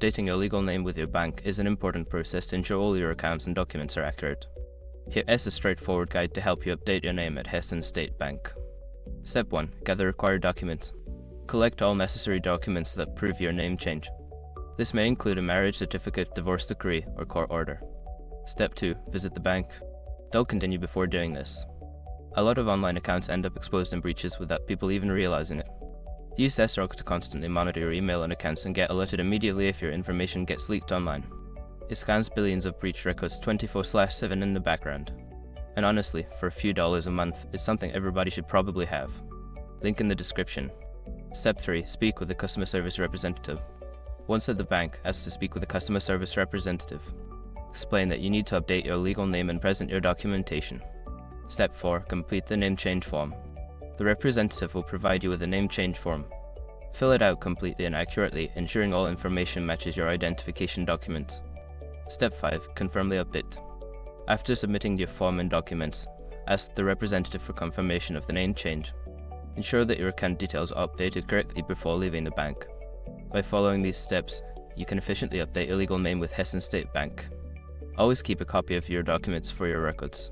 Updating your legal name with your bank is an important process to ensure all your accounts and documents are accurate. Here is a straightforward guide to help you update your name at Hesston State Bank. Step 1. Gather required documents. Collect all necessary documents that prove your name change. This may include a marriage certificate, divorce decree, or court order. Step 2. Visit the bank. Don't continue before doing this. A lot of online accounts end up exposed in breaches without people even realizing it. Use SROG to constantly monitor your email and accounts and get alerted immediately if your information gets leaked online. It scans billions of breach records 24/7 in the background. And honestly, for a few dollars a month, it's something everybody should probably have. Link in the description. Step 3. Speak with a customer service representative. Once at the bank, ask to speak with a customer service representative. Explain that you need to update your legal name and present your documentation. Step 4. Complete the name change form. The representative will provide you with a name change form. Fill it out completely and accurately, ensuring all information matches your identification documents. Step 5. Confirm the update. After submitting your form and documents, ask the representative for confirmation of the name change. Ensure that your account details are updated correctly before leaving the bank. By following these steps, you can efficiently update your legal name with Hesston State Bank. Always keep a copy of your documents for your records.